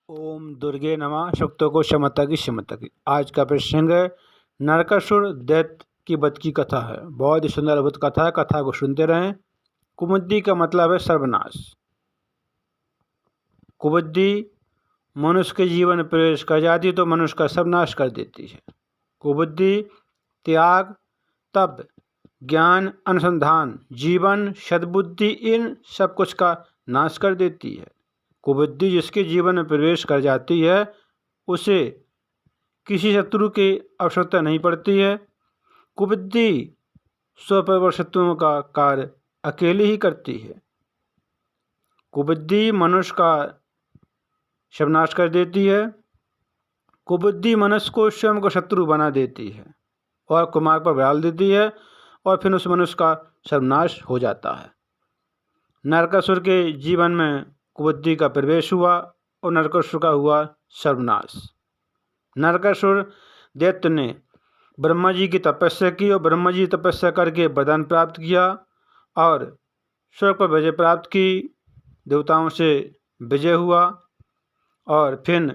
ओम दुर्गे नमः। शक्तों को क्षमता की क्षमता की। आज का प्रसंग है नरकासुर दैत्य की वध की कथा है। बहुत ही सुंदर अद्भुत कथा है। कथा को सुनते रहें। कुमुद्दी का मतलब है सर्वनाश। कुबुद्धि मनुष्य के जीवन में प्रवेश कर जाती तो मनुष्य का सर्वनाश कर देती है। कुबुद्धि त्याग, तप, ज्ञान, अनुसंधान, जीवन, सद्बुद्धि, इन सब कुछ का नाश कर देती है। कुबुद्धि जिसके जीवन में प्रवेश कर जाती है उसे किसी शत्रु की आवश्यकता नहीं पड़ती है। कुबुद्धि स्वप्रबल शत्रुओं का कार्य अकेले ही करती है। कुबुद्धि मनुष्य का सर्वनाश कर देती है। कुबुद्धि मनुष्य को स्वयं को शत्रु बना देती है और कुमार्ग पर डाल देती है और फिर उस मनुष्य का सर्वनाश हो जाता है। नरकासुर के जीवन में कुबुद्धि का प्रवेश हुआ और नरकासुर का हुआ सर्वनाश। नरकासुर दैत्य ने ब्रह्मा जी की तपस्या की और ब्रह्मा जी तपस्या करके वरदान प्राप्त किया और स्वर्ग पर विजय प्राप्त की। देवताओं से विजय हुआ और फिर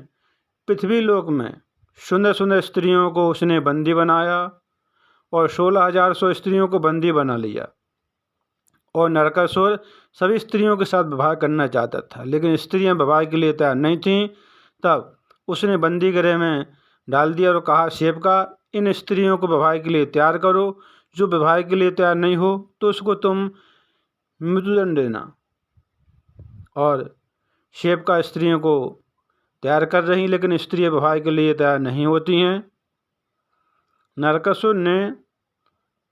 पृथ्वी लोक में सुंदर सुंदर स्त्रियों को उसने बंदी बनाया और 16,100 स्त्रियों को बंदी बना लिया। और नरकासुर सभी स्त्रियों के साथ विवाह करना चाहता था, लेकिन स्त्रियां विवाह के लिए तैयार नहीं थीं। तब उसने बंदी गृह में डाल दिया और कहा, सेवका, इन स्त्रियों को विवाह के लिए तैयार करो। जो विवाह के लिए तैयार नहीं हो तो उसको तुम मृत्युदंड देना। और सेवका स्त्रियों को तैयार कर रही, लेकिन स्त्रियां विवाह के लिए तैयार नहीं होती हैं। नरकासुर ने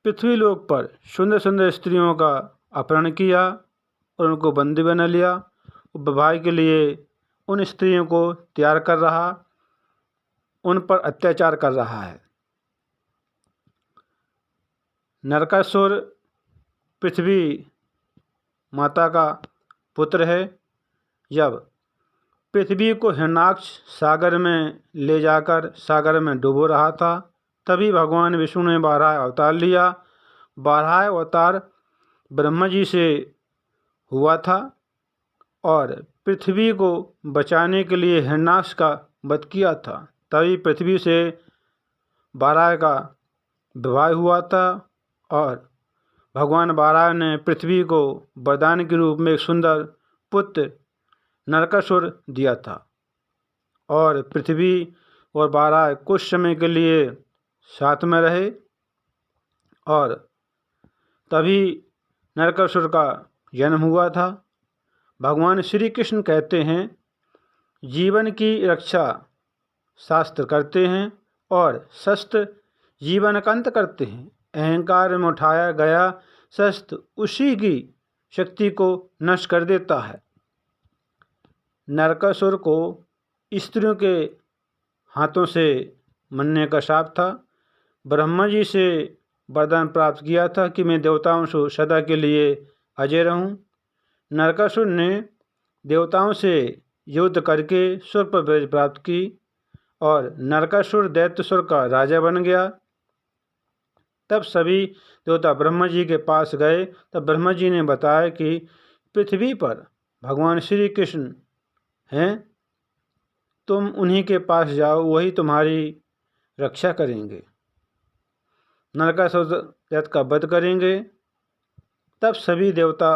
पृथ्वी लोक पर सुंदर सुंदर स्त्रियों का अपहरण किया और उनको बंदी बना लिया। विवाह के लिए उन स्त्रियों को तैयार कर रहा, उन पर अत्याचार कर रहा है। नरकासुर पृथ्वी माता का पुत्र है। जब पृथ्वी को हिरण्याक्ष सागर में ले जाकर सागर में डुबो रहा था, तभी भगवान विष्णु ने बारह अवतार लिया। बारह अवतार ब्रह्मा जी से हुआ था और पृथ्वी को बचाने के लिए हिरण्याक्ष का वध किया था। तभी पृथ्वी से बारह का विवाह हुआ था और भगवान बारह ने पृथ्वी को वरदान के रूप में एक सुंदर पुत्र नरकासुर दिया था। और पृथ्वी और बारह कुछ समय के लिए साथ में रहे और तभी नरकासुर का जन्म हुआ था। भगवान श्री कृष्ण कहते हैं, जीवन की रक्षा शास्त्र करते हैं और शस्त्र जीवन का अंत करते हैं। अहंकार में उठाया गया शस्त्र उसी की शक्ति को नष्ट कर देता है। नरकासुर को स्त्रियों के हाथों से मरने का शाप था। ब्रह्मा जी से वरदान प्राप्त किया था कि मैं देवताओं से सदा के लिए अजय रहूं। नरकासुर ने देवताओं से युद्ध करके स्वर्ग पर विजय प्राप्त की और नरकासुर दैत्यसुर का राजा बन गया। तब सभी देवता ब्रह्मा जी के पास गए। तब ब्रह्मा जी ने बताया कि पृथ्वी पर भगवान श्री कृष्ण हैं, तुम उन्हीं के पास जाओ, वही तुम्हारी रक्षा करेंगे, नरकासुर दैत्य का वध करेंगे। तब सभी देवता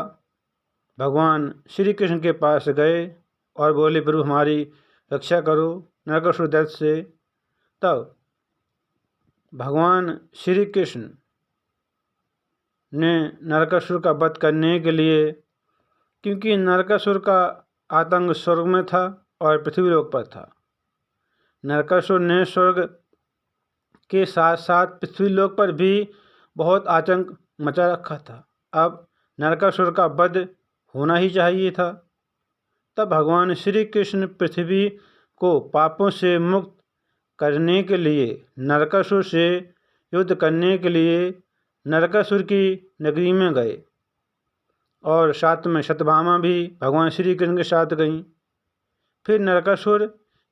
भगवान श्री कृष्ण के पास गए और बोले, प्रभु हमारी रक्षा करो नरकासुर दैत्य से। तब भगवान श्री कृष्ण ने नरकासुर का वध करने के लिए, क्योंकि नरकासुर का आतंक स्वर्ग में था और पृथ्वी लोक पर था, नरकासुर ने स्वर्ग के साथ साथ पृथ्वी लोक पर भी बहुत आतंक मचा रखा था। अब नरकासुर का वध होना ही चाहिए था। तब भगवान श्री कृष्ण पृथ्वी को पापों से मुक्त करने के लिए, नरकासुर से युद्ध करने के लिए नरकासुर की नगरी में गए और साथ में सत्यभामा भी भगवान श्री कृष्ण के साथ गईं। फिर नरकासुर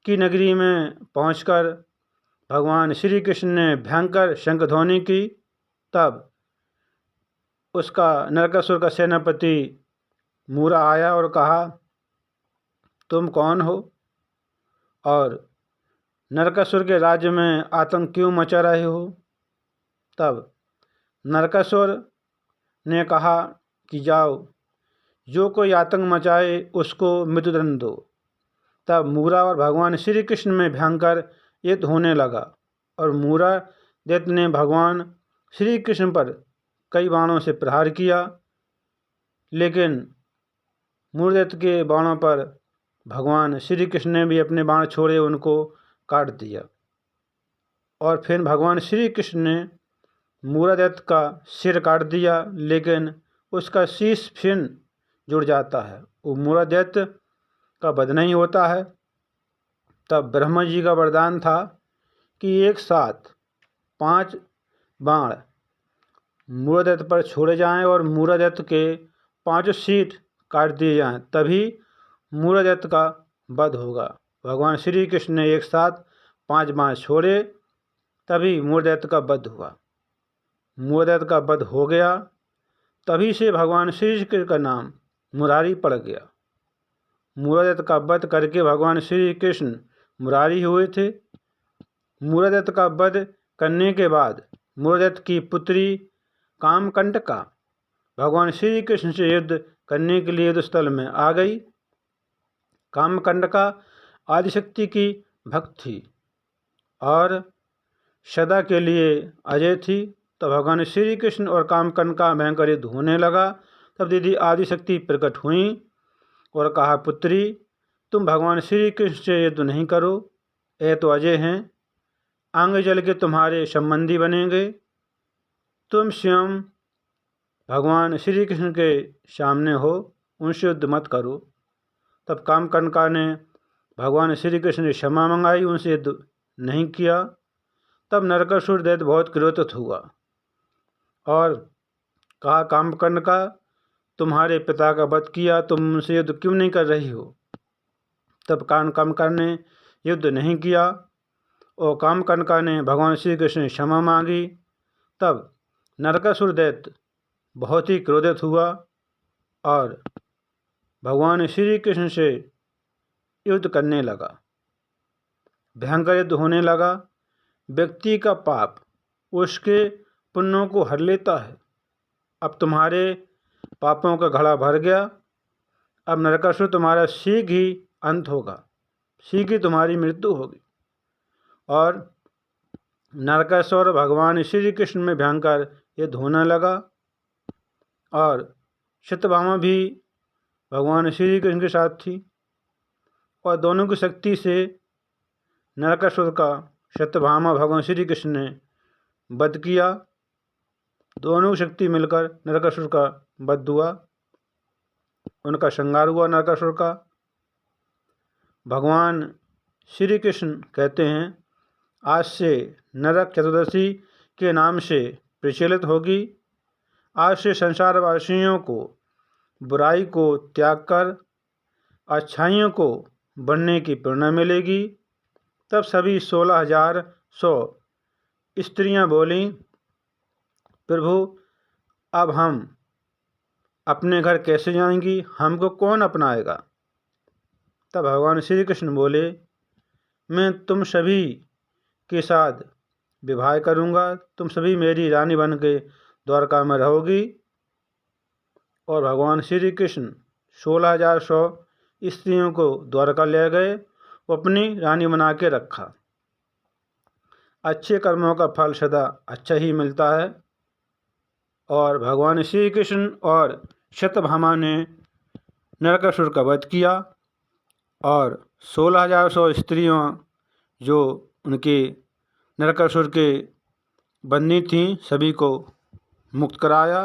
की नगरी में पहुंचकर भगवान श्री कृष्ण ने भयंकर शंखध्वनि की। तब उसका नरकासुर का सेनापति मूरा आया और कहा, तुम कौन हो? और नरकासुर के राज्य में आतंक क्यों मचा रहे हो? तब नरकासुर ने कहा कि जाओ, जो कोई आतंक मचाए उसको मृत्युदंड दो। तब मूरा और भगवान श्री कृष्ण में भयंकर युद्ध होने लगा और मूरा दैत्य ने भगवान श्री कृष्ण पर कई बाणों से प्रहार किया, लेकिन मूर्दैत्य के बाणों पर भगवान श्री कृष्ण ने भी अपने बाण छोड़े, उनको काट दिया। और फिर भगवान श्री कृष्ण ने मूर्दैत्य का सिर काट दिया, लेकिन उसका शीश फिर जुड़ जाता है, वो मूर्दैत्य का वध नहीं होता है। तब ब्रह्मा जी का वरदान था कि एक साथ 5 बाण मूर्दैत्य पर छोड़े जाएं और मूर्दैत्य के 5 शीट काट दिए जाएं, तभी मूर्दैत्य का वध होगा। भगवान श्री कृष्ण ने एक साथ 5 बाण छोड़े, तभी मूर्दैत्य का वध हुआ। मूर्दैत्य का वध हो गया, तभी से भगवान श्री कृष्ण का नाम मुरारी पड़ गया। मूर्दैत्य का वध करके भगवान श्री कृष्ण मुरारी हुए थे। मूर्दैत्य का वध करने के बाद मूर्दैत्य की पुत्री कामकंटका भगवान श्री कृष्ण से युद्ध करने के लिए युद्ध स्थल में आ गई। कामकंटका आदिशक्ति की भक्त थी और सदा के लिए अजय थी। तब भगवान श्री कृष्ण और कामकंटका भयंकर युद्ध होने लगा। तब दीदी आदिशक्ति प्रकट हुई और कहा, पुत्री, तुम भगवान श्री कृष्ण से युद्ध नहीं करो, ये तो अजय हैं, आगे चल के तुम्हारे संबंधी बनेंगे, तुम स्वयं भगवान श्री कृष्ण के सामने हो, उनसे युद्ध मत करो। तब कामकंटका ने भगवान श्री कृष्ण से क्षमा मंगाई, उनसे युद्ध नहीं किया। तब नरकासुर दैत्य बहुत क्रोधित हुआ और कहा, कामकंटका, तुम्हारे पिता का वध किया, तुम उनसे युद्ध क्यों नहीं कर रही हो? तब कामकंटका ने युद्ध नहीं किया और कामकंटका ने भगवान श्री कृष्ण से क्षमा मांगी। तब नरकासुर दैत्य बहुत ही क्रोधित हुआ और भगवान श्री कृष्ण से युद्ध करने लगा। भयंकर युद्ध होने लगा। व्यक्ति का पाप उसके पुण्यों को हर लेता है। अब तुम्हारे पापों का घड़ा भर गया। अब नरकासुर तुम्हारा शीघ्र ही अंत होगा, शीघ्र ही तुम्हारी मृत्यु होगी। और नरकासुर भगवान श्री कृष्ण में भयंकर युद्ध होने लगा और सत्यभामा भी भगवान श्री कृष्ण के साथ थी और दोनों की शक्ति से नरकासुर का सत्यभामा भगवान श्री कृष्ण ने वध किया। दोनों की शक्ति मिलकर नरकासुर का वध हुआ, उनका संहार हुआ नरकासुर का। भगवान श्री कृष्ण कहते हैं, आज से नरक चतुर्दशी के नाम से प्रचलित होगी। आज से संसारवासियों को बुराई को त्याग कर अच्छाइयों को बनने की प्रेरणा मिलेगी। तब सभी 16,100 स्त्रियां बोलीं, प्रभु, अब हम अपने घर कैसे जाएंगी, हमको कौन अपनाएगा? तब भगवान श्री कृष्ण बोले, मैं तुम सभी के साथ विवाह करूँगा, तुम सभी मेरी रानी बन के द्वारका में रहोगी। और भगवान श्री कृष्ण 16,100 स्त्रियों को द्वारका ले गए, वो अपनी रानी बना के रखा। अच्छे कर्मों का फल सदा अच्छा ही मिलता है। और भगवान श्री कृष्ण और सत्यभामा ने नरकासुर का वध किया और 16,100 स्त्रियों जो उनके नरकासुर के बंदी थीं सभी को मुक्त कराया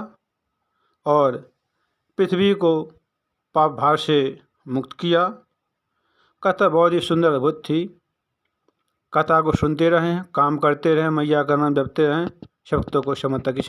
और पृथ्वी को पाप भार से मुक्त किया। कथा बहुत ही सुंदर अद्भुत थी। कथा को सुनते रहें, काम करते रहें, मैया का नाम जपते रहें। शक्तों को समता की।